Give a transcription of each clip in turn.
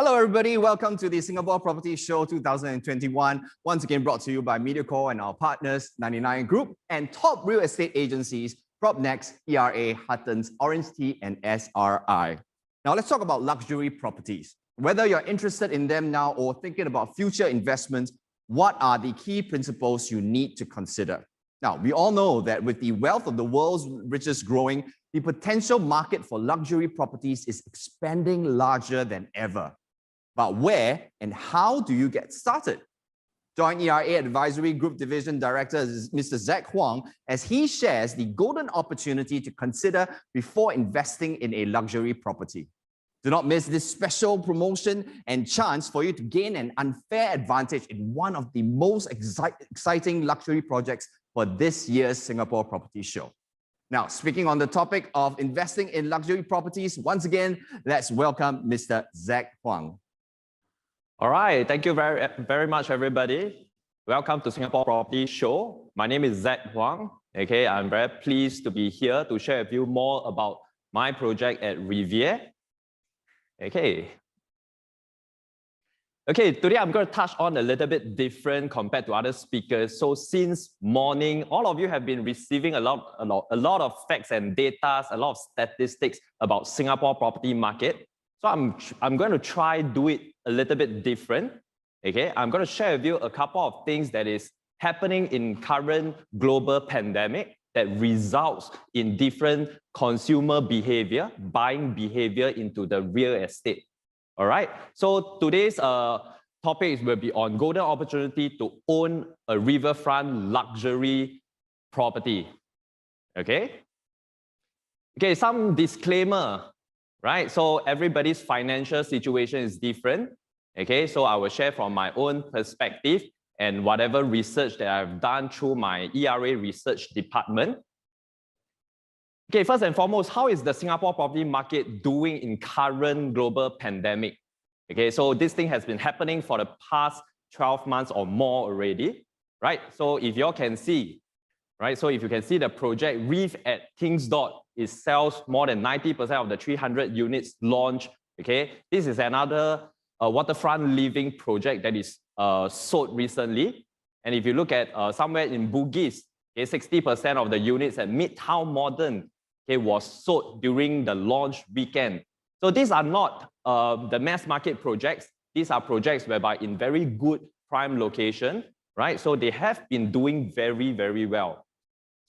Hello everybody, welcome to the Singapore Property Show 2021, once again brought to you by MediaCore and our partners 99 Group and top real estate agencies PropNext, ERA, Huttons, Orange Tea and SRI. Now let's talk about luxury properties. Whether you're interested in them now or thinking about future investments, what are the key principles you need to consider? Now, we all know that with the wealth of the world's richest growing, the potential market for luxury properties is expanding larger than ever. But where and how do you get started? Join ERA Advisory Group Division Director Mr. Zach Huang as he shares the golden opportunity to consider before investing in a luxury property. Do not miss this special promotion and chance for you to gain an unfair advantage in one of the most exciting luxury projects for this year's Singapore Property Show. Now, speaking on the topic of investing in luxury properties, once again, let's welcome Mr. Zach Huang. All right, thank you very much, everybody. Welcome to Singapore Property Show. My name is Zach Huang. Okay, I'm very pleased to be here to share with you more about my project at Riviere. Okay, today I'm going to touch on a little bit different compared to other speakers. So since morning, all of you have been receiving a lot of facts and data, a lot of statistics about Singapore property market. So I'm going to try do it a little bit different. Okay, I'm going to share with you a couple of things that is happening in current global pandemic that results in different consumer behavior, buying behavior into the real estate. All right, so today's topic will be on golden opportunity to own a riverfront luxury property. Okay, some disclaimer, right? So everybody's financial situation is different. Okay, so I will share from my own perspective and whatever research that I've done through my ERA research department. Okay, first and foremost, how is the Singapore property market doing in current global pandemic? Okay, so this thing has been happening for the past 12 months or more already, right? So if you all can see, right? So if you can see the project Reef at King's Dot, it sells more than 90% of the 300 units launched. Okay, this is another waterfront living project that is sold recently. And if you look at somewhere in Bugis, okay, 60% of the units at Midtown Modern, okay, was sold during the launch weekend. So these are not the mass market projects. These are projects whereby in very good prime location, right? So they have been doing very, very well.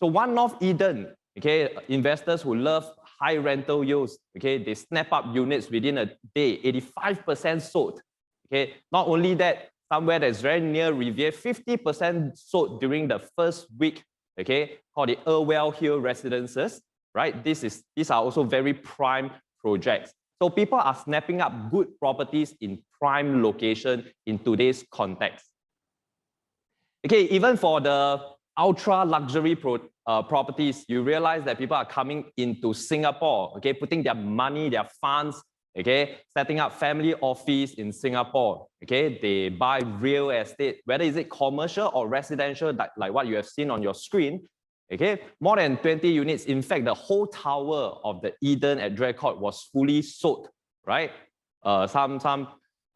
So One North Eden, okay, investors who love high rental yields, okay, they snap up units within a day, 85% sold. Okay, not only that, somewhere that's very near Riviere, 50% sold during the first week, okay, called the Irwell Hill Residences, right? These are also very prime projects. So people are snapping up good properties in prime location in today's context. Okay, even for the ultra luxury properties, you realize that people are coming into Singapore, okay, putting their money, their funds, okay, setting up family office in Singapore, okay, they buy real estate, whether is it commercial or residential, like what you have seen on your screen, okay, more than 20 units. In fact, the whole tower of the Eden at Draycourt was fully sold, right? Some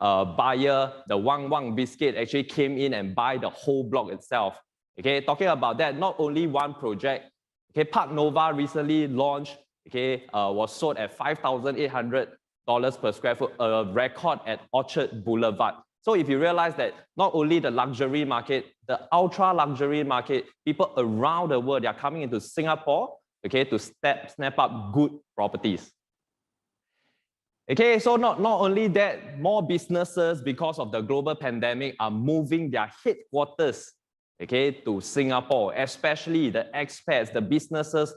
buyer, the Wang Wang Biscuit, actually came in and buy the whole block itself. Okay, talking about that, not only one project, okay, Park Nova recently launched, okay, was sold at $5,800 per square foot, a record at Orchard Boulevard. So if you realize that not only the luxury market, the ultra luxury market, people around the world, they are coming into Singapore, okay, to snap up good properties. Okay, so not only that, more businesses, because of the global pandemic, are moving their headquarters, okay, to Singapore, especially the expats, the businesses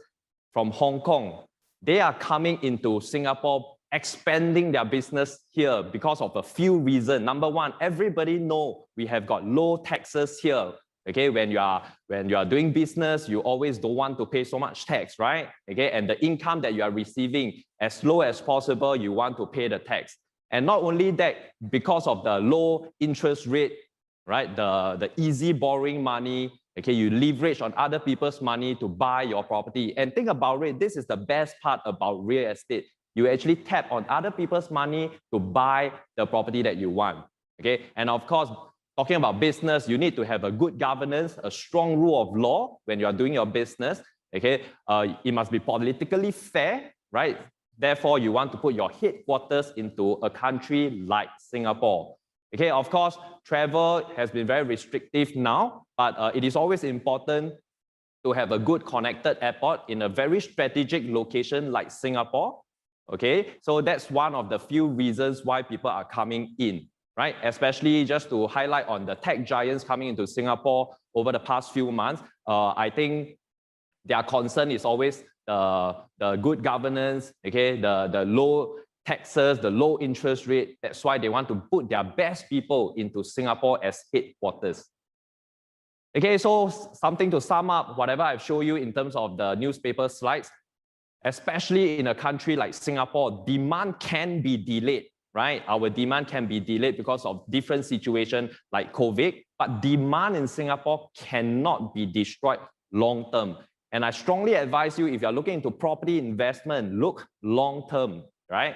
from Hong Kong. They are coming into Singapore, expanding their business here because of a few reasons. Number one, everybody know we have got low taxes here. Okay, when you are doing business, you always don't want to pay so much tax, right? Okay, and the income that you are receiving, as low as possible, you want to pay the tax. And not only that, because of the low interest rate, right, the easy borrowing money, okay, you leverage on other people's money to buy your property. And think about it, this is the best part about real estate. you actually tap on other people's money to buy the property that you want. Okay, and of course, talking about business, you need to have a good governance, a strong rule of law when you are doing your business. Okay, it must be politically fair, right? Therefore, you want to put your headquarters into a country like Singapore. Okay, of course, travel has been very restrictive now, but it is always important to have a good connected airport in a very strategic location like Singapore. Okay, so that's one of the few reasons why people are coming in, right? Especially just to highlight on the tech giants coming into Singapore over the past few months. I think their concern is always the good governance, okay, the low taxes, the low interest rate. That's why they want to put their best people into Singapore as headquarters. Okay, so something to sum up whatever I've shown you in terms of the newspaper slides, especially in a country like Singapore, demand can be delayed, right? Our demand can be delayed because of different situations like COVID, but demand in Singapore cannot be destroyed long term. And I strongly advise you, if you're looking into property investment, look long term, right?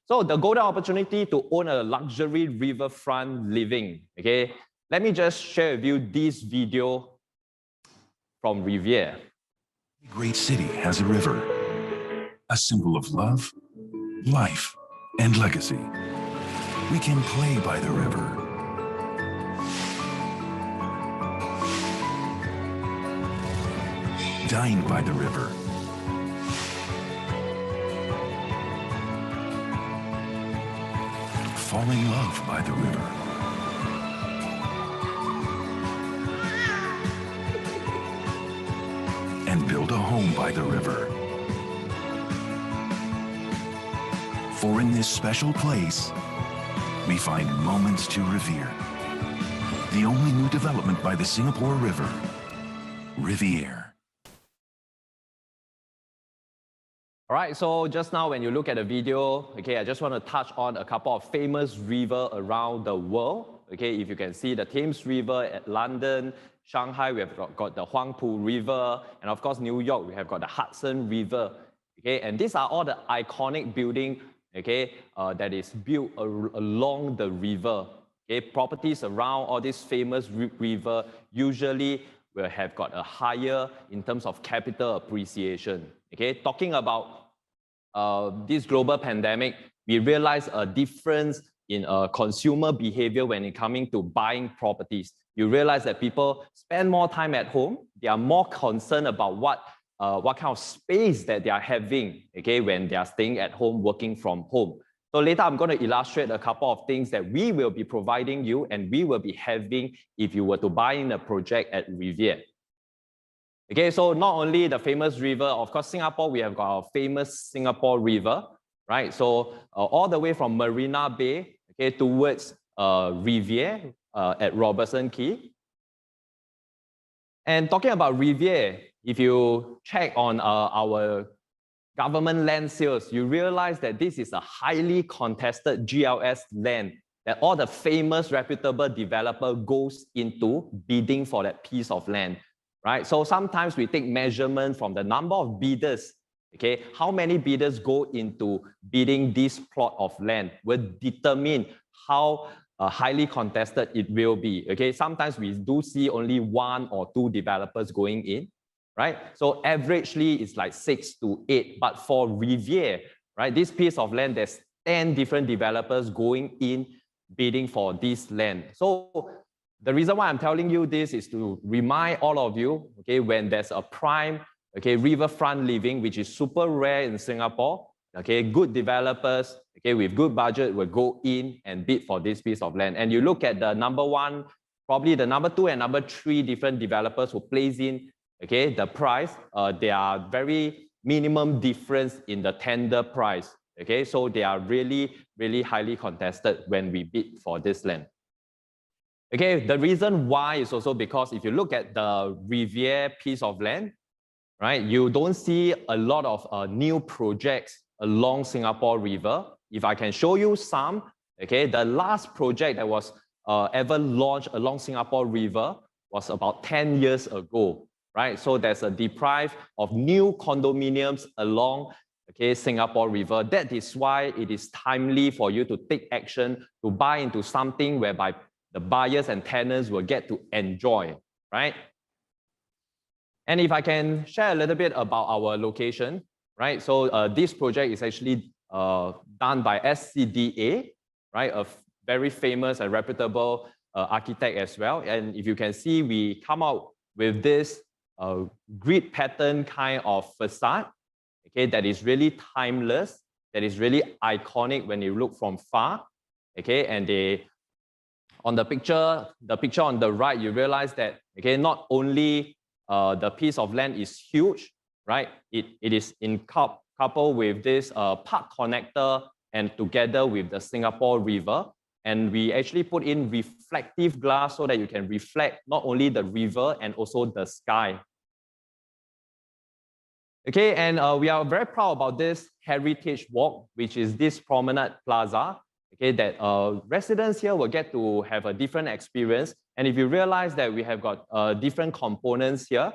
So the golden opportunity to own a luxury riverfront living, okay? Let me just share with you this video from Riviera. Great city has a river, a symbol of love, life, and legacy. We can play by the river, dine by the river, fall in love by the river, and build a home by the river. For in this special place, we find moments to revere. The only new development by the Singapore River, Riviera. All right, so just now when you look at the video, okay, I just want to touch on a couple of famous rivers around the world. Okay, if you can see the Thames River at London, Shanghai, we have got the Huangpu River, and of course, New York, we have got the Hudson River. Okay, and these are all the iconic buildings, okay, that is built along the river. Okay, properties around all these famous river usually will have got a higher in terms of capital appreciation. Okay, talking about this global pandemic, we realize a difference in consumer behavior when it coming to buying properties. You realize that people spend more time at home. They are more concerned about what kind of space that they are having, okay, when they are staying at home, working from home. So later, I'm going to illustrate a couple of things that we will be providing you and we will be having if you were to buy in a project at Riviera. Okay, so not only the famous river, of course, Singapore, we have got our famous Singapore River, right? So all the way from Marina Bay, okay, towards Riviera at Robertson Quay. And talking about Riviera, if you check on our government land sales, you realize that this is a highly contested GLS land that all the famous reputable developer goes into bidding for that piece of land, right? So sometimes we take measurement from the number of bidders, okay? How many bidders go into bidding this plot of land will determine how highly contested it will be, okay? Sometimes we do see only 1 or 2 developers going in, right? So averagely, it's like 6 to 8. But for Riviera, right, this piece of land, there's 10 different developers going in bidding for this land. So the reason why I'm telling you this is to remind all of you, okay, when there's a prime, okay, riverfront living, which is super rare in Singapore, okay, good developers, okay, with good budget will go in and bid for this piece of land. And you look at the number 1, probably the number 2 and number 3 different developers who place in, okay, the price, there are very minimum difference in the tender price. Okay, so they are really, really highly contested when we bid for this land. Okay, the reason why is also because if you look at the Riviera piece of land, right, you don't see a lot of new projects along Singapore River. If I can show you some, okay, the last project that was ever launched along Singapore River was about 10 years ago. Right, so there's a deprive of new condominiums along okay, Singapore River. That is why it is timely for you to take action, to buy into something whereby the buyers and tenants will get to enjoy, right? And if I can share a little bit about our location, right? So this project is actually done by SCDA, right? A very famous and reputable architect as well. And if you can see, we come out with this grid pattern kind of facade, okay, that is really timeless, that is really iconic when you look from far, okay, and on the picture on the right, you realize that, okay, not only the piece of land is huge, right? It is coupled with this park connector and together with the Singapore River. And we actually put in reflective glass so that you can reflect not only the river and also the sky. Okay, and we are very proud about this heritage walk, which is this promenade plaza, okay, that residents here will get to have a different experience. And if you realize that we have got different components here,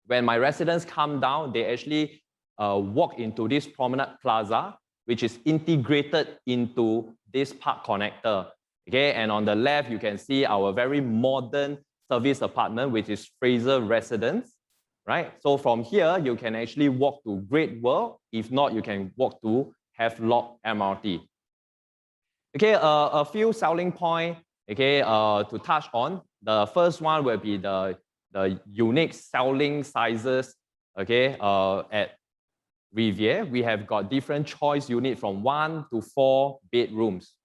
when my residents come down, they actually walk into this promenade plaza, which is integrated into this park connector. Okay, and on the left, you can see our very modern service apartment, which is Fraser Residence, right? So from here, you can actually walk to Great World. If not, you can walk to Havelock MRT. Okay, a few selling points, okay, to touch on. The first one will be the unique selling sizes, okay, at Riviere. We have got different choice unit from 1 to 4 bedrooms.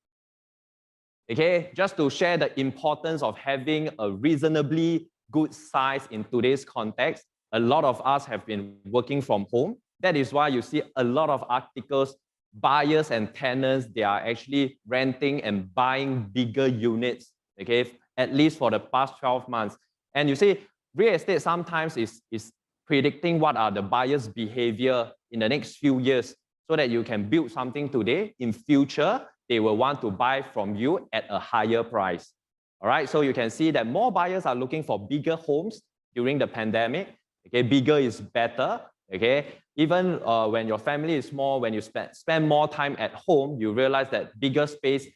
Okay, just to share the importance of having a reasonably good size in today's context, a lot of us have been working from home. That is why you see a lot of articles, buyers and tenants, they are actually renting and buying bigger units, okay, at least for the past 12 months. And you see, real estate sometimes is predicting what are the buyers' behavior in the next few years so that you can build something today. In future, they will want to buy from you at a higher price. All right, so you can see that more buyers are looking for bigger homes during the pandemic. Okay, bigger is better. Okay, even when your family is small, when you spend more time at home, you realize that bigger space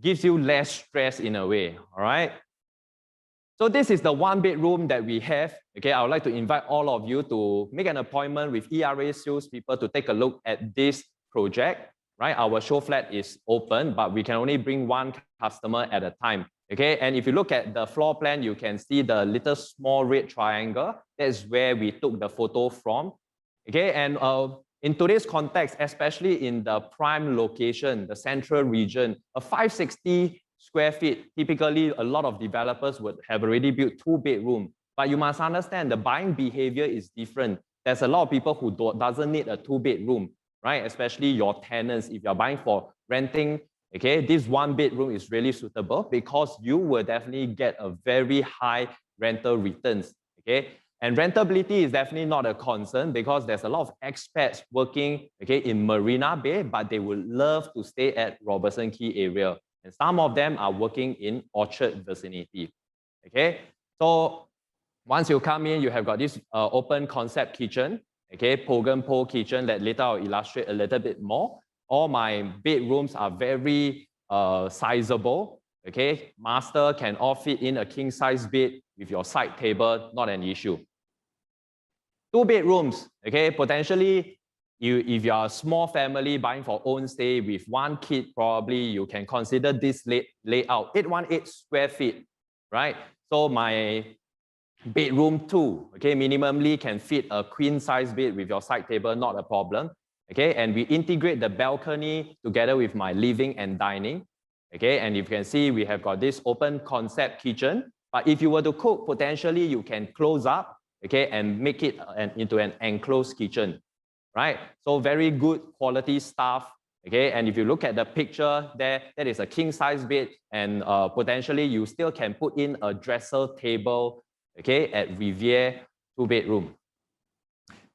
gives you less stress in a way. All right. So this is the 1 bedroom that we have. Okay, I would like to invite all of you to make an appointment with ERA salespeople to take a look at this project. Right, our show flat is open, but we can only bring 1 customer at a time. Okay, and if you look at the floor plan, you can see the little small red triangle. That's where we took the photo from. Okay, and in today's context, especially in the prime location, the central region, a 560 square feet, typically a lot of developers would have already built 2 bedrooms. But you must understand the buying behavior is different. There's a lot of people who doesn't need a 2 bedroom, right? Especially your tenants. If you're buying for renting, okay, this 1 bedroom is really suitable because you will definitely get a very high rental returns, okay? And rentability is definitely not a concern because there's a lot of expats working, okay, in Marina Bay, but they would love to stay at Robertson Quay area. And some of them are working in Orchard vicinity, okay? So once you come in, you have got this open concept kitchen, okay, Pogan pole kitchen that later I'll illustrate a little bit more. All my bedrooms are very sizable, okay? Master can all fit in a king size bed with your side table, not an issue. 2 bedrooms, okay? Potentially, if you're a small family buying for own stay with 1 kid, probably you can consider this layout, 818 square feet, right? So my bedroom 2, okay, minimally can fit a queen size bed with your side table, not a problem. Okay, and we integrate the balcony together with my living and dining. Okay, and you can see we have got this open concept kitchen. But if you were to cook, potentially you can close up, okay, and make it into an enclosed kitchen, right? So very good quality stuff. Okay, and if you look at the picture there, that is a king size bed, and potentially you still can put in a dresser table, okay, at Riviere 2 bedroom.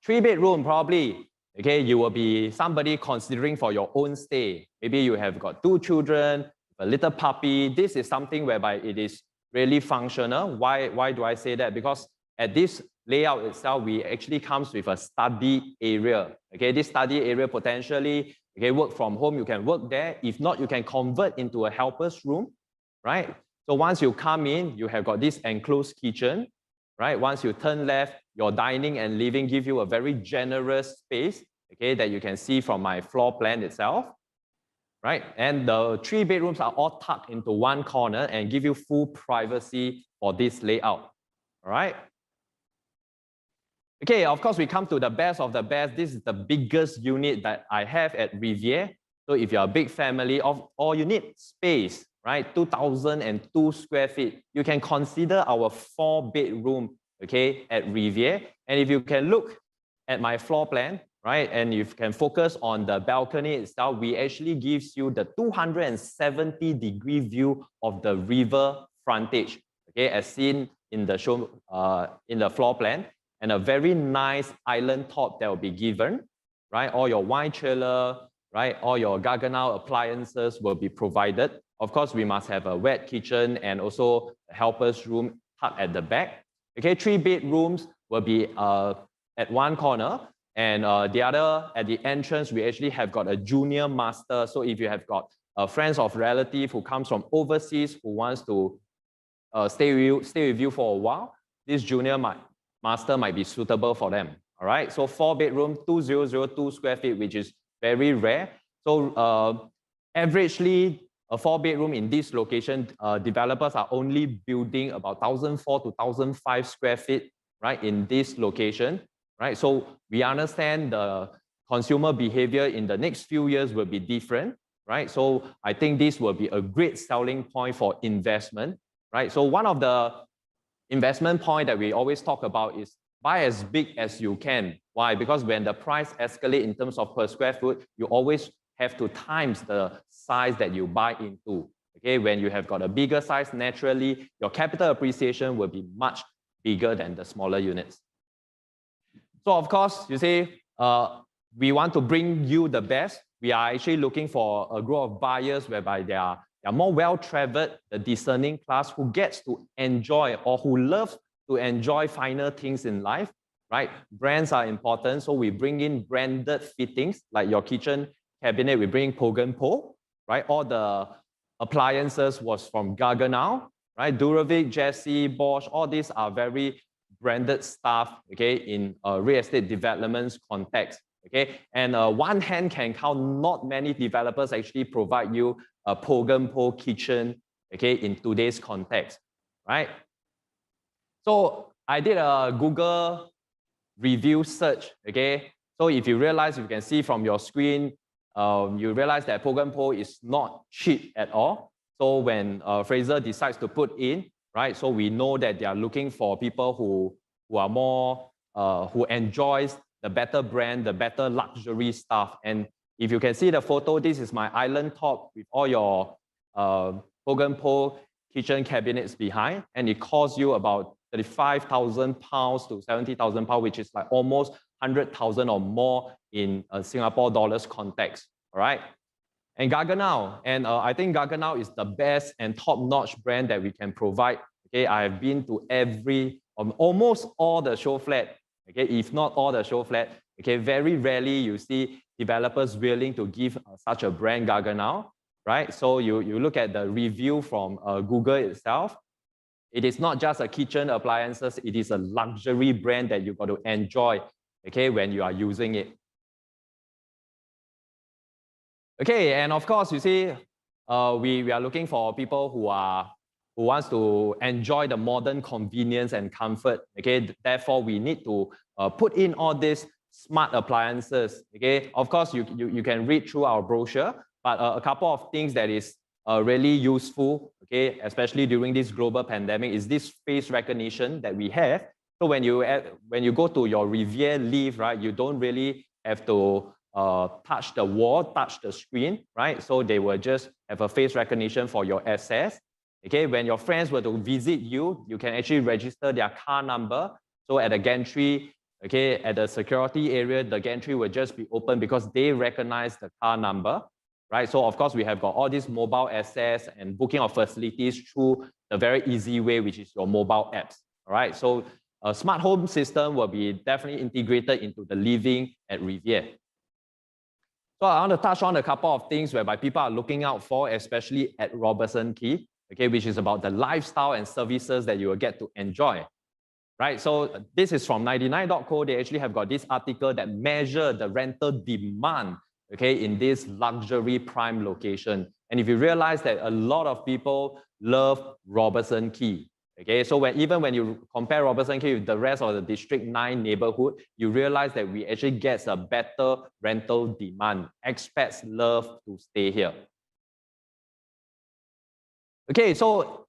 3 bedroom probably. Okay, you will be somebody considering for your own stay. Maybe you have got 2 children, a little puppy. This is something whereby it is really functional. Why do I say that? Because at this layout itself, we actually comes with a study area. Okay, this study area potentially, okay, work from home, you can work there. If not, you can convert into a helper's room, right? So once you come in, you have got this enclosed kitchen, right? Once you turn left, your dining and living give you a very generous space, okay, that you can see from my floor plan itself, right? And the 3 bedrooms are all tucked into one corner and give you full privacy for this layout, all right? Okay, of course, we come to the best of the best. This is the biggest unit that I have at Riviere. So if you're a big family or you need space, right, 2,002 square feet, you can consider our 4-bedroom, okay, at Riviere. And if you can look at my floor plan, right, and you can focus on the balcony itself, we actually gives you the 270-degree view of the river frontage, okay, as seen in the show, in the floor plan, and a very nice island top that will be given, right? All your wine chiller, right? All your Gaggenau appliances will be provided. Of course, we must have a wet kitchen and also a helper's room tucked at the back. Okay, 3 bedrooms will be at one corner, and the other at the entrance, we actually have got a junior master. So if you have got friends or relative who comes from overseas who wants to stay with you for a while, this junior master might be suitable for them. All right, so 4-bedroom, 2,002 square feet, which is very rare. So averagely, a 4-bedroom in this location, developers are only building about 1,004 to 1,005 square feet, right, in this location, right? So we understand the consumer behavior in the next few years will be different, right? So I think this will be a great selling point for investment, right? So one of the investment point that we always talk about is buy as big as you can. Why? Because when the price escalates in terms of per square foot, you always have to times the size that you buy into. Okay, when you have got a bigger size, naturally, your capital appreciation will be much bigger than the smaller units. So of course, you say, we want to bring you the best. We are actually looking for a group of buyers whereby they are more well-traveled, the discerning class who gets to enjoy or who loves to enjoy finer things in life, right? Brands are important, so we bring in branded fittings like your kitchen cabinet, we bring Pogenpo, right? All the appliances was from Gaggenau, right? Duravic, Jesse, Bosch, all these are very branded stuff, okay, in real estate developments context, okay? And one hand can count, not many developers actually provide you a Pogenpo kitchen, okay, in today's context, right? So I did a Google review search, okay? So if you realize, you can see from your screen, you realize that Pogenpo is not cheap at all. So when Fraser decides to put in, right, so we know that they are looking for people who are more, who enjoys the better brand, the better luxury stuff. And if you can see the photo, this is my island top with all your Pogenpo kitchen cabinets behind, and it costs you about 35,000 pounds to 70,000 pounds, which is like almost 100,000 or more in Singapore dollars context, all right? And Gaggenau, and I think Gaggenau is the best and top-notch brand that we can provide. Okay, I have been to almost all the show flat, okay, if not all the show flat. Okay, very rarely you see developers willing to give such a brand Gaggenau, right? So you look at the review from Google itself. It is not just a kitchen appliances, it is a luxury brand that you got to enjoy, okay, when you are using it. Okay, and of course, you see, we are looking for people who wants to enjoy the modern convenience and comfort. Okay, therefore we need to put in all these smart appliances. Okay, of course you can read through our brochure, but a couple of things that is really useful. Okay, especially during this global pandemic, is this face recognition that we have. So when you go to your Riviere lift, right, you don't really have to touch the wall, touch the screen, right? So they will just have a face recognition for your access. Okay, when your friends were to visit you, you can actually register their car number. So at the gantry, okay, at the security area, the gantry will just be open because they recognize the car number, right? So of course, we have got all this mobile access and booking of facilities through the very easy way, which is your mobile apps, all right? So a smart home system will be definitely integrated into the living at Riviere. So I want to touch on a couple of things whereby people are looking out for, especially at Robertson Quay, okay, which is about the lifestyle and services that you will get to enjoy. Right, so this is from 99.co. They actually have got this article that measure the rental demand, okay, in this luxury prime location. And if you realize that a lot of people love Robertson Quay, okay, so even when you compare Robertson Quay with the rest of the District 9 neighborhood, you realize that we actually get a better rental demand. Expats love to stay here. Okay, so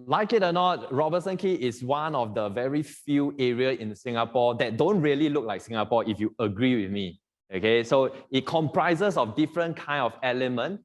like it or not, Robertson Quay is one of the very few areas in Singapore that don't really look like Singapore, if you agree with me. Okay, so it comprises of different kind of elements,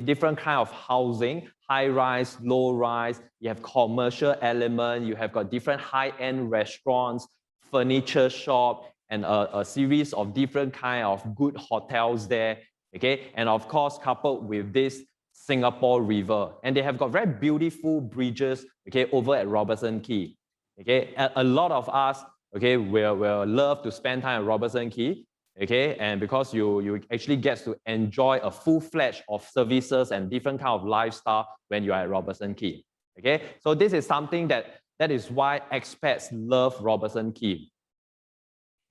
different kind of housing, high-rise, low-rise. You have commercial element. You have got different high-end restaurants, furniture shop, and a series of different kind of good hotels there. Okay, and of course, coupled with this Singapore River, and they have got very beautiful bridges, okay, over at Robertson Quay. Okay, a lot of us, okay, will love to spend time at Robertson Quay, okay, and because you actually get to enjoy a full-fledged of services and different kind of lifestyle when you are at Robertson Quay. Okay, so this is something that is why expats love Robertson Quay.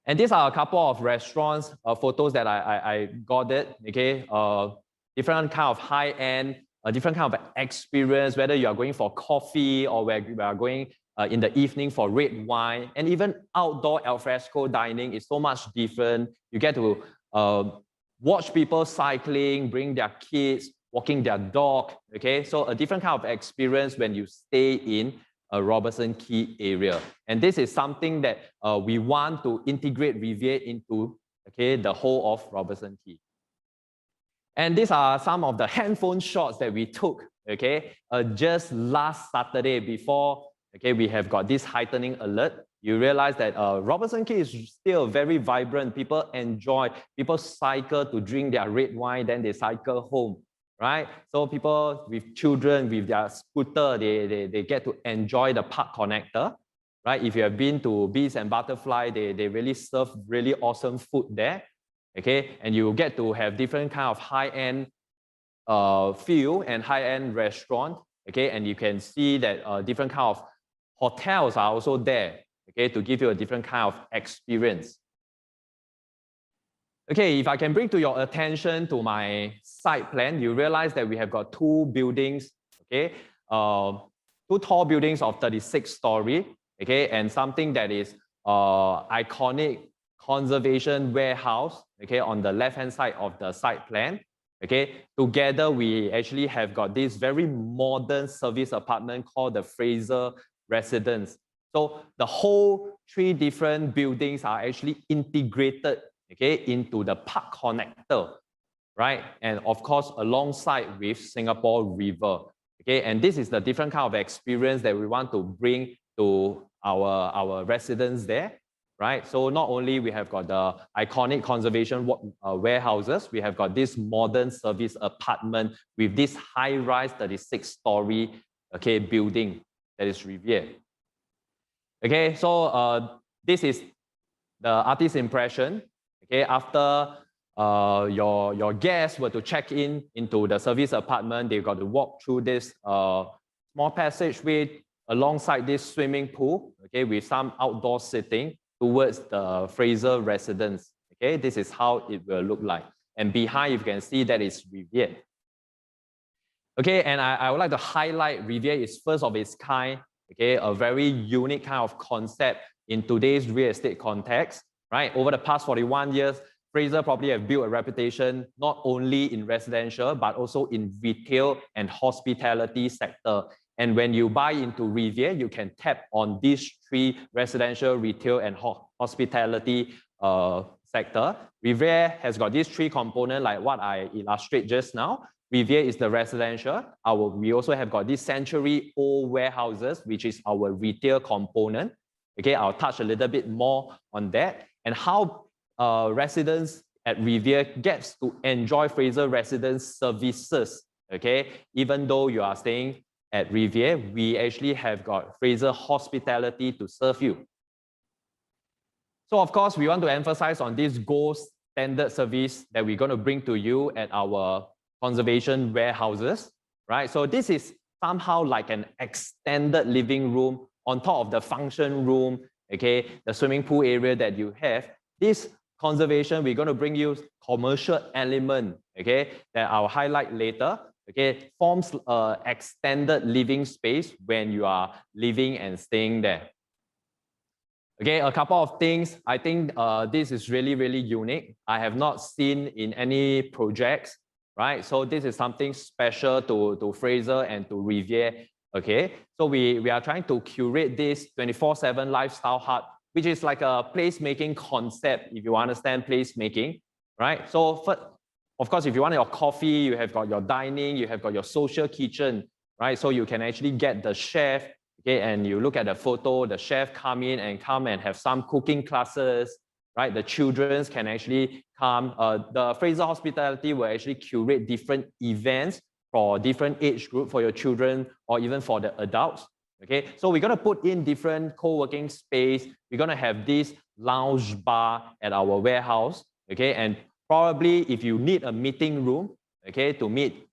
And these are a couple of restaurants photos that I got it, okay. Different kind of high-end, different kind of experience, whether you are going for coffee or where we are going in the evening for red wine, and even outdoor alfresco dining is so much different. You get to watch people cycling, bring their kids, walking their dog, okay? So a different kind of experience when you stay in a Robertson Quay area. And this is something that we want to integrate Riviere into, okay, the whole of Robertson Quay. And these are some of the handphone shots that we took, okay, just last Saturday before, okay, we have got this heightening alert. You realize that Robertson Quay is still very vibrant. People enjoy, people cycle to drink their red wine, then they cycle home, right? So people with children, with their scooter, they get to enjoy the park connector, right? If you have been to Bees and Butterfly, they really serve really awesome food there. Okay, and you get to have different kind of high-end feel and high-end restaurant. Okay, and you can see that different kind of hotels are also there. Okay, to give you a different kind of experience. Okay, if I can bring to your attention to my site plan, you realize that we have got two buildings. Okay, two tall buildings of 36 story. Okay, and something that is iconic conservation warehouse, okay, on the left-hand side of the site plan. Okay, together we actually have got this very modern service apartment called the Fraser Residence. So the whole three different buildings are actually integrated, okay, into the park connector, right? And of course, alongside with Singapore River. Okay, and this is the different kind of experience that we want to bring to our residents there. Right, so not only we have got the iconic conservation warehouses, we have got this modern service apartment with this high-rise 36-story, okay, building that is Riviere. Okay, so this is the artist's impression. Okay, after your guests were to check into the service apartment, they've got to walk through this small passageway alongside this swimming pool, okay, with some outdoor seating towards the Fraser Residence. Okay, this is how it will look like. And behind, you can see that is Riviere. Okay, and I would like to highlight Riviere is first of its kind, okay, a very unique kind of concept in today's real estate context, right? Over the past 41 years, Fraser probably have built a reputation not only in residential, but also in retail and hospitality sector. And when you buy into Riviere, you can tap on these three residential, retail, and hospitality sector. Riviere has got these three components like what I illustrate just now. Riviere is the residential. We also have got these century-old warehouses, which is our retail component. Okay, I'll touch a little bit more on that and how residents at Riviere gets to enjoy Fraser Residence services. Okay, even though you are staying at Riviere, we actually have got Fraser Hospitality to serve you. So of course, we want to emphasize on this gold standard service that we're going to bring to you at our conservation warehouses, right? So this is somehow like an extended living room on top of the function room, okay, the swimming pool area that you have. This conservation, we're going to bring you commercial element, okay, that I'll highlight later, okay, forms an extended living space when you are living and staying there. Okay, a couple of things. I think this is really, really unique. I have not seen in any projects, right? So this is something special to Fraser and to Riviere, okay? So we are trying to curate this 24/7 lifestyle hut, which is like a placemaking concept, if you understand placemaking, right? So of course, if you want your coffee, you have got your dining, you have got your social kitchen, right? So you can actually get the chef, okay, and you look at the photo, the chef come and have some cooking classes, right? The children can actually come. The Fraser Hospitality will actually curate different events for different age group for your children or even for the adults, okay? So we're going to put in different co-working space. We're going to have this lounge bar at our warehouse, okay? And probably if you need a meeting room, okay, to meet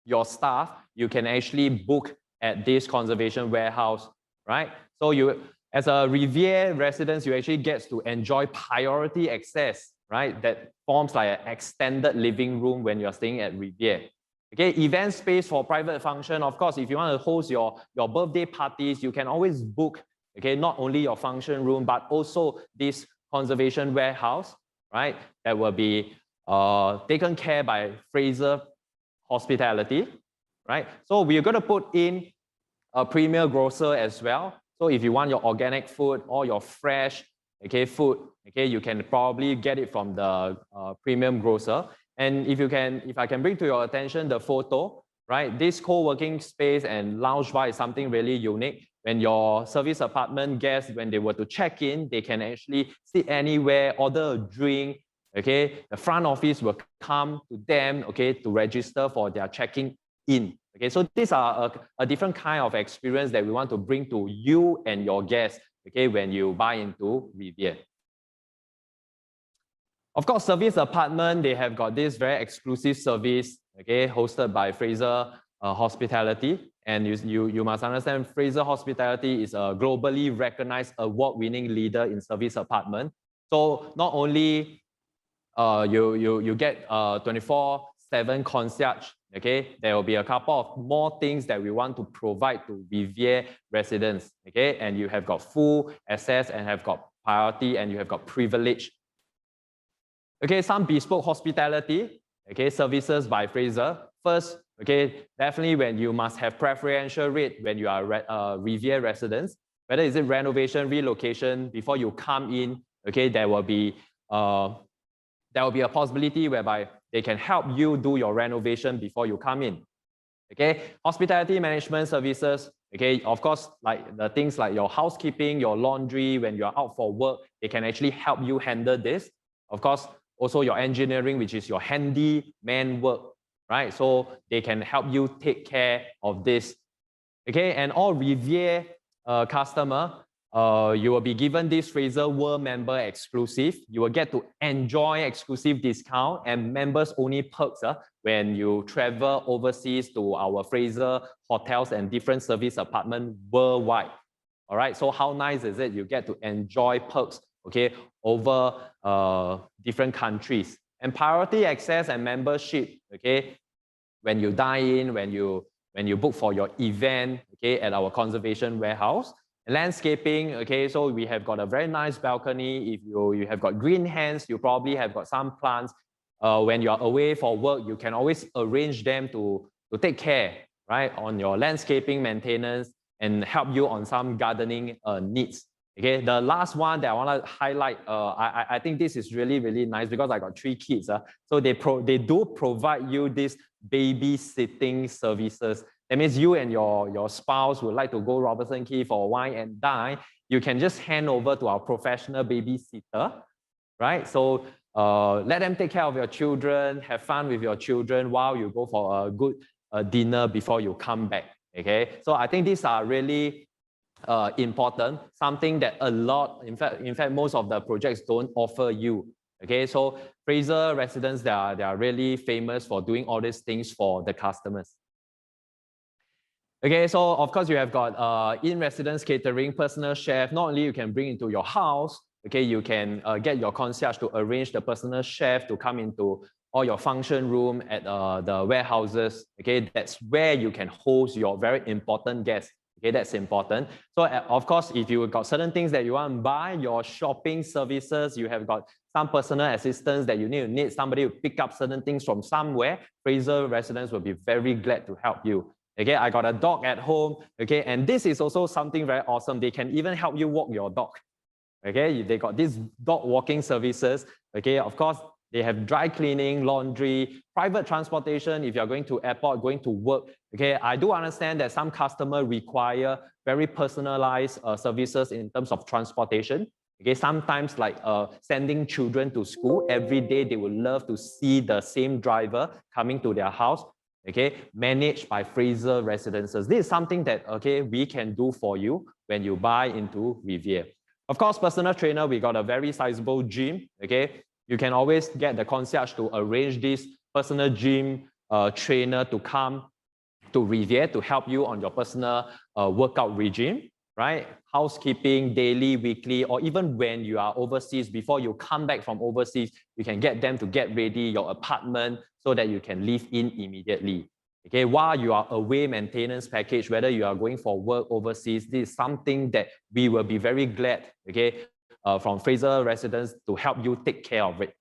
your staff, you can actually book at this conservation warehouse, right? So you, as a Riviere resident, you actually get to enjoy priority access, right? That forms like an extended living room when you're staying at Riviere. Okay, event space for private function. Of course, if you want to host your birthday parties, you can always book, okay, not only your function room, but also this conservation warehouse, right? That will be taken care by Fraser Hospitality, right? So we're going to put in a premier grocer as well. So if you want your organic food or your fresh, okay, food, okay, you can probably get it from the premium grocer. And if I can bring to your attention the photo, right? This co-working space and lounge bar is something really unique. When your service apartment guests, when they were to check in, they can actually sit anywhere, order a drink, okay? The front office will come to them, okay, to register for their checking in. Okay, so these are a different kind of experience that we want to bring to you and your guests, okay, when you buy into Riviere. Of course, service apartment, they have got this very exclusive service, okay, hosted by Fraser Hospitality. And you must understand, Fraser Hospitality is a globally recognized award-winning leader in service apartment. So not only you get 24/7 concierge, okay, there will be a couple of more things that we want to provide to Riviere residents, okay, and you have got full access and have got priority and you have got privilege. Okay, some bespoke hospitality, okay, services by Fraser. First, okay, definitely when you must have preferential rate when you are Riviere residents, whether is it renovation, relocation, before you come in, okay, there will be a possibility whereby they can help you do your renovation before you come in. Okay, hospitality management services, okay, of course, like the things like your housekeeping, your laundry, when you're out for work, they can actually help you handle this. Of course, also your engineering, which is your handyman work, right? So they can help you take care of this. Okay, and all Riviere customer, you will be given this Fraser World member exclusive. You will get to enjoy exclusive discount and members only perks when you travel overseas to our Fraser hotels and different service apartments worldwide. All right, so how nice is it? You get to enjoy perks, okay, over different countries. And priority access and membership, okay, when you dine in, when you book for your event, okay, at our conservation warehouse. Landscaping, okay, so we have got a very nice balcony. If you have got green hands, you probably have got some plants. When you're away for work, you can always arrange them to take care, right, on your landscaping maintenance and help you on some gardening needs. Okay, the last one that I want to highlight, I think this is really, really nice because I got 3 kids. So they do provide you this babysitting services. That means you and your spouse would like to go Robertson Quay for wine and dine. You can just hand over to our professional babysitter, right? So let them take care of your children, have fun with your children while you go for a good dinner before you come back, okay? So I think these are really important, something that in fact, most of the projects don't offer you. Okay, so Fraser residents, they are really famous for doing all these things for the customers. Okay, so of course you have got in-residence catering, personal chef. Not only you can bring into your house, okay, you can get your concierge to arrange the personal chef to come into all your function room at the warehouses. Okay, that's where you can host your very important guests. Okay, that's important. So of course, if you got certain things that you want to buy, your shopping services, you have got some personal assistance that you need somebody to pick up certain things from somewhere, Fraser residents will be very glad to help you. Okay, I got a dog at home. Okay, and this is also something very awesome. They can even help you walk your dog. Okay, they got these dog walking services. Okay, of course, they have dry cleaning, laundry, private transportation if you're going to airport, going to work. Okay, I do understand that some customers require very personalized services in terms of transportation. Okay, sometimes like sending children to school every day, they would love to see the same driver coming to their house. Okay, managed by Fraser Residences. This is something that, okay, we can do for you when you buy into Riviere. Of course, personal trainer, we got a very sizable gym. Okay, you can always get the concierge to arrange this personal gym trainer to come to Riviere to help you on your personal workout regime, right? Housekeeping, daily, weekly, or even when you are overseas, before you come back from overseas, you can get them to get ready your apartment so that you can live in immediately. Okay, while you are away, maintenance package, whether you are going for work overseas, this is something that we will be very glad, okay, from Fraser Residence to help you take care of it.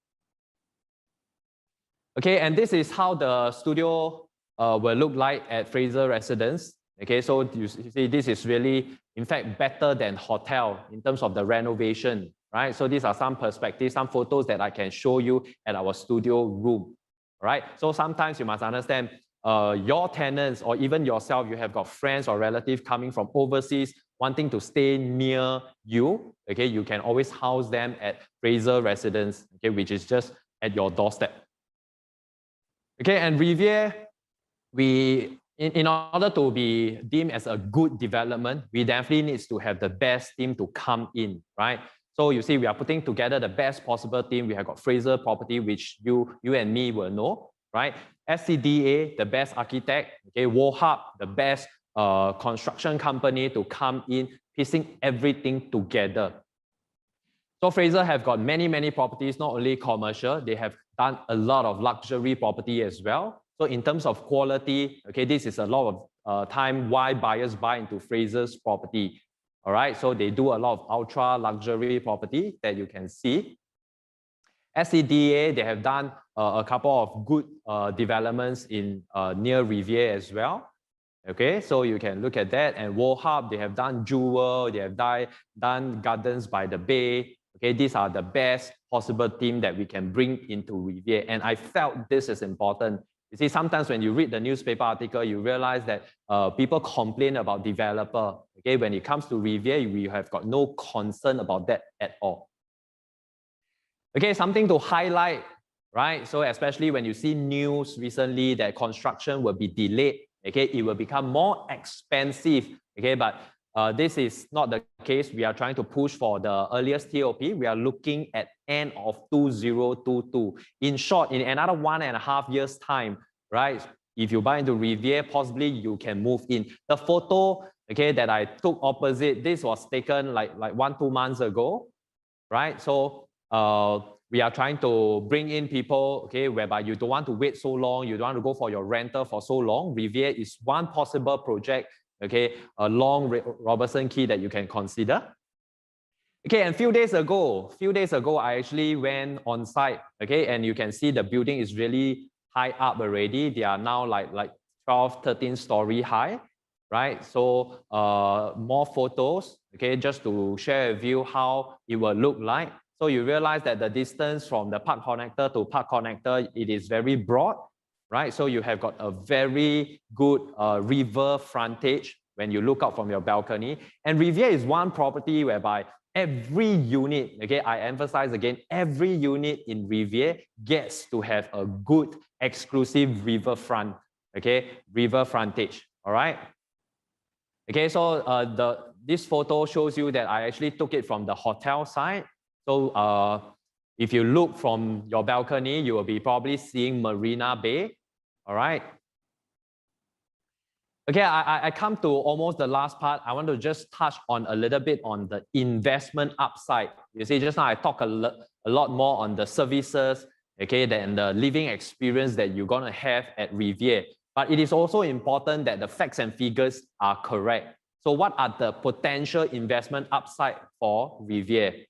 Okay, and this is how the studio will look like at Fraser Residence. Okay, so you see this is really, in fact, better than hotel in terms of the renovation, right? So these are some perspectives, some photos that I can show you at our studio room, right? So sometimes you must understand your tenants or even yourself, you have got friends or relatives coming from overseas wanting to stay near you. Okay, you can always house them at Fraser Residence, okay, which is just at your doorstep. Okay, and Riviere, in order to be deemed as a good development, we definitely need to have the best team to come in, right? So you see, we are putting together the best possible team. We have got Fraser Property, which you and me will know, right? SCDA, the best architect, okay, Wohab, the best construction company to come in, piecing everything together. So Fraser have got many properties, not only commercial, they have done a lot of luxury property as well. So in terms of quality, okay, this is a lot of time why buyers buy into Fraser's property. All right, so they do a lot of ultra luxury property that you can see. SCDA, they have done a couple of good developments in near Riviere as well. Okay, so you can look at that. And Wohab, they have done Jewel, they have done Gardens by the Bay. Okay, these are the best possible team that we can bring into Riviere. And I felt this is important. You see, sometimes when you read the newspaper article, you realize that people complain about developer. Okay, when it comes to Riviere, we have got no concern about that at all. Okay, something to highlight, right? So especially when you see news recently that construction will be delayed, okay, it will become more expensive, okay, but this is not the case. We are trying to push for the earliest TOP. We are looking at end of 2022. In short, in another 1.5 years' time, right? If you buy into Riviere, possibly you can move in. The photo, okay, that I took opposite, this was taken like 1-2 months ago, right? So we are trying to bring in people, okay, whereby you don't want to wait so long, you don't want to go for your rental for so long. Riviere is one possible project, okay, along Robertson Quay that you can consider. Okay, and few days ago, I actually went on site, okay, and you can see the building is really high up already. They are now like 12, 13 story high, right? So more photos, okay, just to share with you how it will look like. So you realize that the distance from the park connector to park connector, it is very broad, right? So you have got a very good river frontage when you look out from your balcony. And Riviere is one property whereby every unit, okay, I emphasize again, every unit in Riviere gets to have a good exclusive riverfront, okay, river frontage, all right? Okay, so this photo shows you that I actually took it from the hotel side. So if you look from your balcony, you will be probably seeing Marina Bay. All right. Okay, I come to almost the last part. I want to just touch on a little bit on the investment upside. You see, just now I talk a lot more on the services, okay, than the living experience that you're going to have at Riviere. But it is also important that the facts and figures are correct. So what are the potential investment upside for Riviere?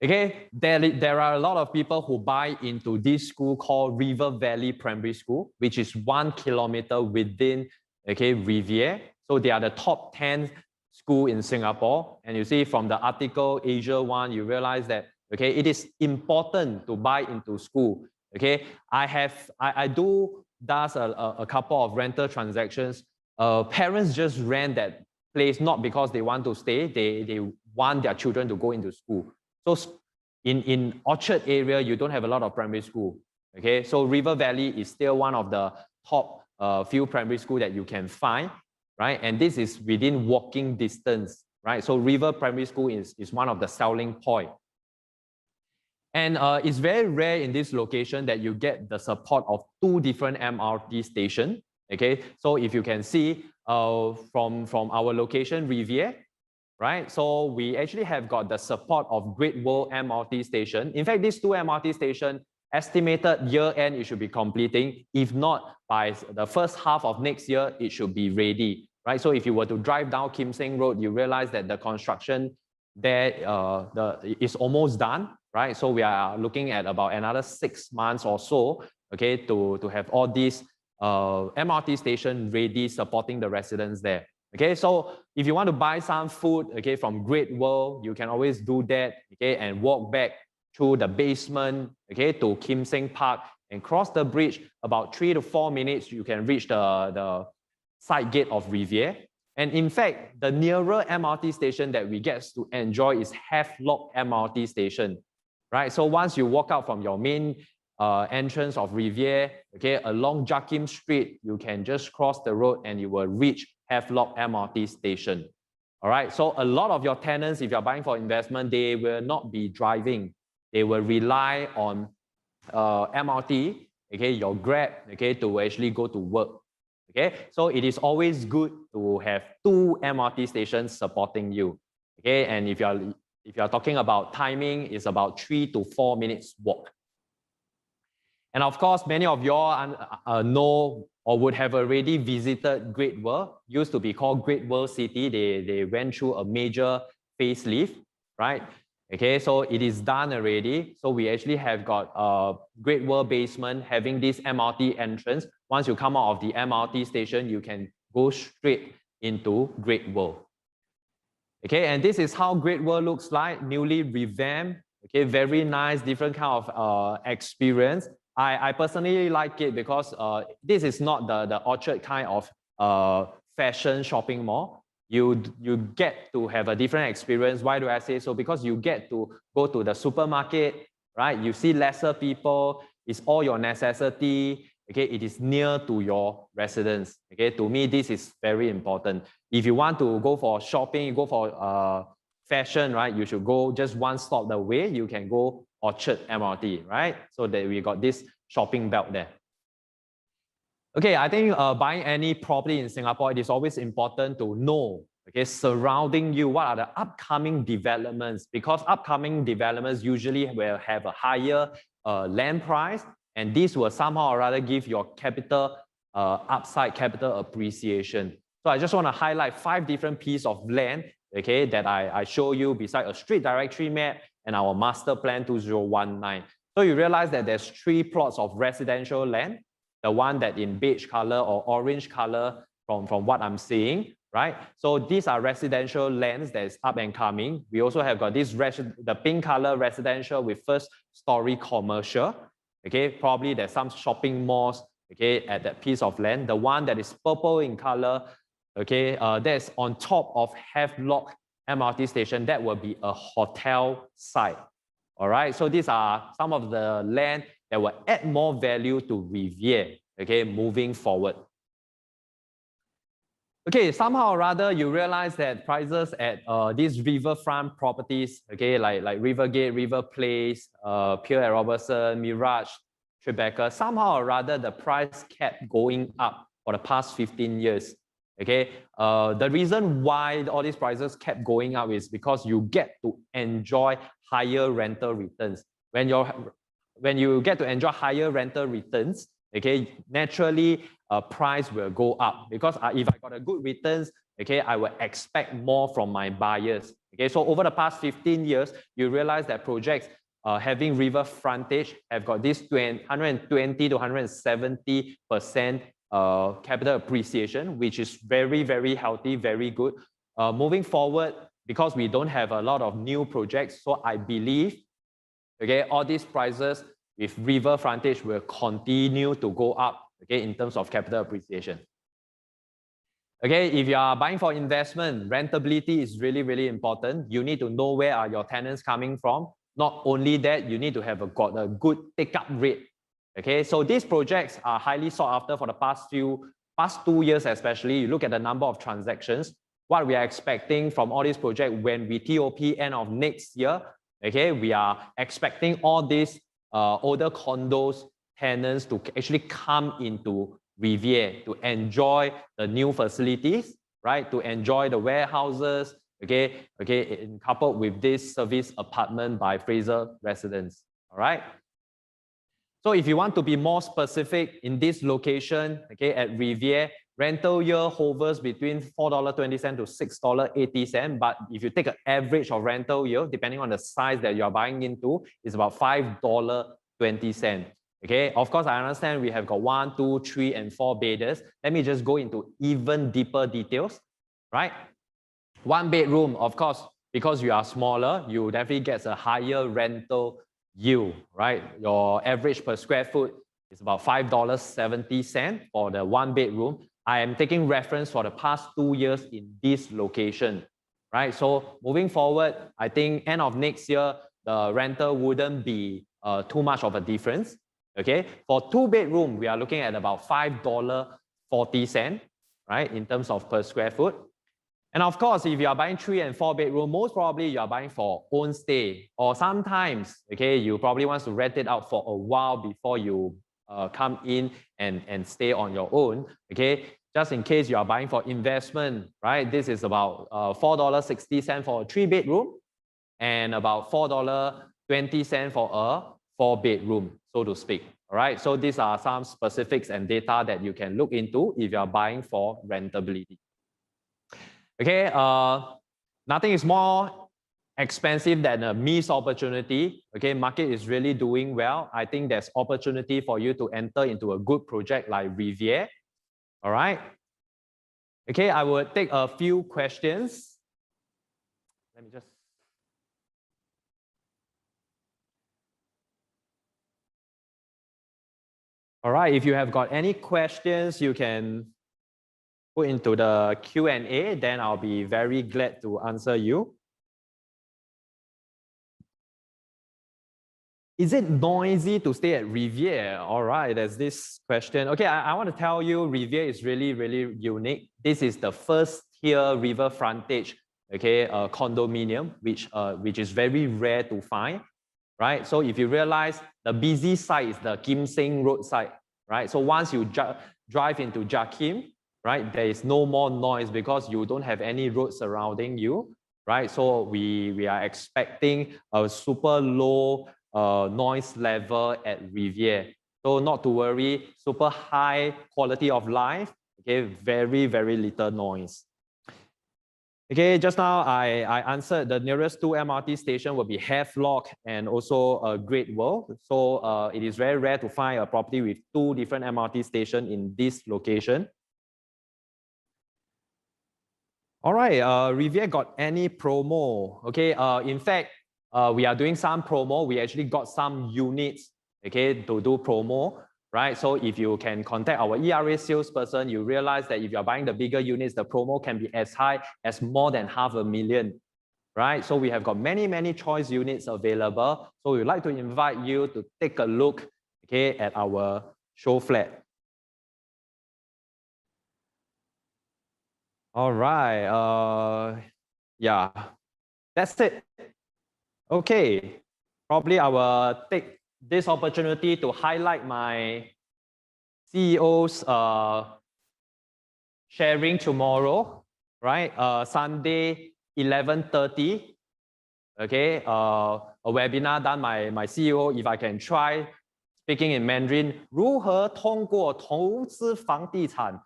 Okay, there are a lot of people who buy into this school called River Valley Primary School, which is 1 kilometer within, okay, Riviere. So they are the top 10 school in Singapore. And you see from the article Asia 1, you realize that, okay, it is important to buy into school. Okay, I do a couple of rental transactions. Parents just rent that place not because they want to stay, they want their children to go into school. So in Orchard area, you don't have a lot of primary school. Okay, so River Valley is still one of the top few primary school that you can find, right? And this is within walking distance, right? So River Primary School is one of the selling point. And it's very rare in this location that you get the support of 2 different MRT stations. Okay, so if you can see from our location, Riviere, right? So we actually have got the support of Great World MRT station. In fact, these 2 MRT stations, estimated year end, it should be completing. If not, by the first half of next year, it should be ready, right? So if you were to drive down Kim Seng Road, you realize that the construction there is almost done, right? So we are looking at about another 6 months or so, okay, to have all these MRT station ready, supporting the residents there. Okay, so if you want to buy some food, okay, from Great World, you can always do that, okay, and walk back through the basement, okay, to Kim Seng Park and cross the bridge. About 3 to 4 minutes, you can reach the side gate of Riviere. And in fact, the nearer MRT station that we get to enjoy is Havelock MRT station, right? So once you walk out from your main entrance of Riviere, okay, along Jakim Street, you can just cross the road and you will reach Havelock MRT station. All right, so a lot of your tenants, if you're buying for investment, they will not be driving. They will rely on MRT, okay, your Grab, okay, to actually go to work. Okay, so it is always good to have 2 MRT stations supporting you. Okay, and if you're talking about timing, it's about 3 to 4 minutes walk. And of course, many of you all know or would have already visited Great World. Used to be called Great World City. They went through a major facelift, right? Okay, so it is done already. So we actually have got a Great World basement having this MRT entrance. Once you come out of the MRT station, you can go straight into Great World. Okay, and this is how Great World looks like, newly revamped. Okay, very nice, different kind of experience. I personally like it because this is not the Orchard kind of fashion shopping mall. You get to have a different experience. Why do I say so? Because you get to go to the supermarket, right? You see lesser people. It's all your necessity. Okay, it is near to your residence. Okay, to me, this is very important. If you want to go for shopping, you go for fashion, right? You should go just one stop away. You can go Orchard MRT, right? So that we got this shopping belt there. Okay, I think buying any property in Singapore, it is always important to know, okay, surrounding you, what are the upcoming developments? Because upcoming developments usually will have a higher land price, and this will somehow or rather give your capital upside, capital appreciation. So I just want to highlight 5 different pieces of land, okay, that I show you beside a street directory map and our master plan 2019. So you realize that there's 3 plots of residential land. The one that in beige color or orange color from what I'm seeing, right? So these are residential lands that is up and coming. We also have got this the pink color residential with 1st story commercial. Okay, probably there's some shopping malls, okay, at that piece of land. The one that is purple in color, okay, that's on top of Havelock MRT station. That will be a hotel site. All right, so these are some of the land that will add more value to Riviere, okay, moving forward. Okay, somehow or rather, you realize that prices at these riverfront properties, okay, like Rivergate, River Place, Pier at Robertson, Mirage, Tribeca, somehow or rather, the price kept going up for the past 15 years. Okay, the reason why all these prices kept going up is because you get to enjoy higher rental returns. When you get to enjoy higher rental returns, okay, naturally, price will go up because if I got a good returns, okay, I will expect more from my buyers. Okay, so over the past 15 years, you realize that projects having river frontage have got this 120 to 170% capital appreciation, which is very, very healthy, very good. Moving forward, because we don't have a lot of new projects, so I believe, okay, all these prices with river frontage will continue to go up, okay, in terms of capital appreciation. Okay, if you are buying for investment, rentability is really, really important. You need to know where are your tenants coming from. Not only that, you need to have got a good take-up rate. Okay, so these projects are highly sought after for the past 2 years especially. You look at the number of transactions, what we are expecting from all these projects when we TOP end of next year, okay, we are expecting all these older condos tenants to actually come into Riviere to enjoy the new facilities, right? To enjoy the warehouses, okay, coupled with this service apartment by Fraser residents, all right? So if you want to be more specific in this location, okay, at Riviere, rental yield hovers between $4.20 to $6.80. But if you take an average of rental yield, depending on the size that you are buying into, it's about $5.20. Okay, of course, I understand we have got 1, 2, 3, and 4 bedders. Let me just go into even deeper details, right? 1 bedroom, of course, because you are smaller, you definitely get a higher rental yield, right? Your average per square foot is about $5.70 for the 1 bedroom. I am taking reference for the past 2 years in this location, right? So moving forward, I think end of next year, the rental wouldn't be too much of a difference. Okay, for 2 bedroom, we are looking at about $5.40, right, in terms of per square foot. And of course, if you are buying 3 and 4 bedroom, most probably you are buying for own stay, or sometimes, okay, you probably want to rent it out for a while before you come in and stay on your own. Okay, just in case you are buying for investment, right? This is about $4.60 for a 3 bedroom, and about $4.20 for a 4 bedroom, so to speak. All right, so these are some specifics and data that you can look into if you are buying for rentability. Okay, nothing is more expensive than a missed opportunity. Okay, market is really doing well. I think there's opportunity for you to enter into a good project like Riviere. All right. Okay, I will take a few questions. Let me just. All right, if you have got any questions, you can put into the Q&A, then I'll be very glad to answer you. Is it noisy to stay at Riviere? All right, there's this question. Okay, I want to tell you, Riviere is really, really unique. This is the first tier river frontage, okay, condominium, which is very rare to find, right? So if you realize the busy side is the Kim Seng Road side, right? So once you drive into Jakim, right, there is no more noise because you don't have any road surrounding you, right? So we are expecting a super low noise level at Riviere. So not to worry, super high quality of life, okay, very, very little noise. Okay, just now I answered the nearest 2 MRT station will be Havelock and also Great World. So it is very rare to find a property with 2 different MRT stations in this location. All right, Riviere got any promo? Okay, in fact, we are doing some promo. We actually got some units, okay, to do promo, right? So if you can contact our ERA salesperson, you realize that if you're buying the bigger units, the promo can be as high as more than $500,000, right? So we have got many, many choice units available. So we'd like to invite you to take a look, okay, at our show flat. All right. Yeah, that's it. Okay. Probably I will take this opportunity to highlight my CEO's sharing tomorrow, right? Sunday, 11:30. Okay, a webinar done by my CEO. If I can try speaking in Mandarin, 如何通过投资房地产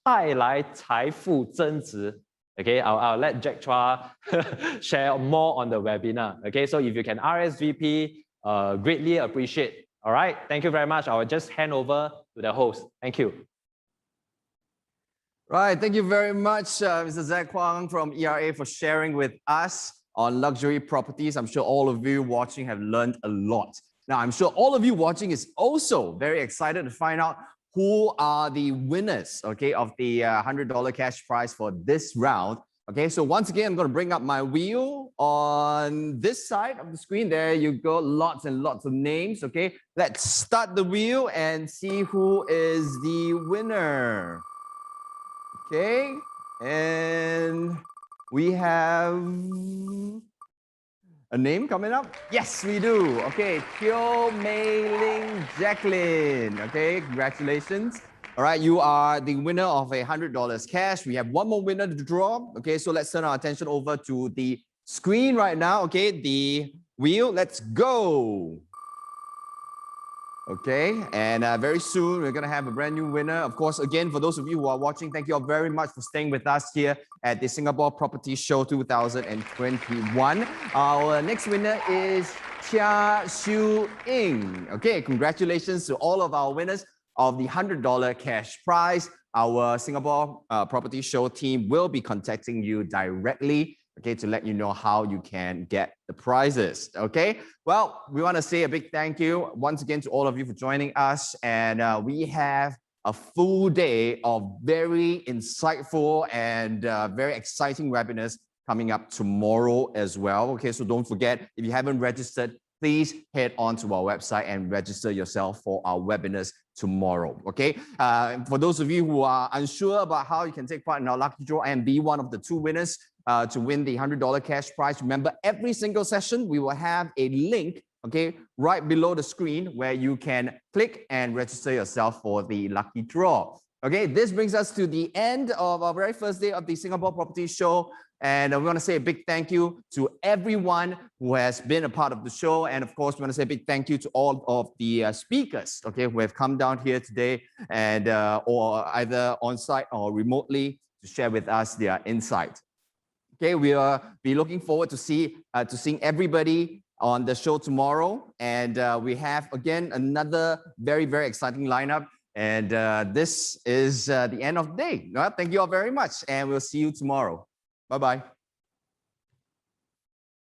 带来财富增值? Okay, I'll let Jack Chua share more on the webinar. Okay, so if you can RSVP, greatly appreciate. All right, thank you very much. I will just hand over to the host. Thank you. Right, thank you very much, Mr. Zack Kwang from ERA for sharing with us on luxury properties. I'm sure all of you watching have learned a lot. Now, I'm sure all of you watching is also very excited to find out who are the winners, okay, of the $100 cash prize for this round. Okay, so once again, I'm going to bring up my wheel on this side of the screen. There you go, lots and lots of names. Okay, let's start the wheel and see who is the winner. Okay, and we have a name coming up? Yes, we do. Okay, Teo Mei Ling Jacqueline. Okay, congratulations. All right, you are the winner of $100 cash. We have one more winner to draw. Okay, so let's turn our attention over to the screen right now. Okay, the wheel, let's go. Okay, and very soon we're going to have a brand new winner. Of course, again, for those of you who are watching, thank you all very much for staying with us here at the Singapore Property Show 2021. Our next winner is Chia Xiu Ying. Okay, congratulations to all of our winners of the $100 cash prize. Our Singapore Property Show team will be contacting you directly, okay, to let you know how you can get the prizes. Okay, well, we want to say a big thank you once again to all of you for joining us, and we have a full day of very insightful and very exciting webinars coming up tomorrow as well. Okay, so don't forget, if you haven't registered, please head on to our website and register yourself for our webinars tomorrow. Okay, for those of you who are unsure about how you can take part in our lucky draw and be one of the two winners to win the $100 cash prize, remember, every single session we will have a link, okay, right below the screen where you can click and register yourself for the lucky draw. Okay, this brings us to the end of our very first day of the Singapore Property Show. And we want to say a big thank you to everyone who has been a part of the show. And of course, we want to say a big thank you to all of the speakers, okay, who have come down here today and or either on site or remotely to share with us their insight. Okay, we are looking forward to seeing everybody on the show tomorrow. And we have, again, another very, very exciting lineup. And this is the end of the day. Thank you all very much. And we'll see you tomorrow. Bye-bye.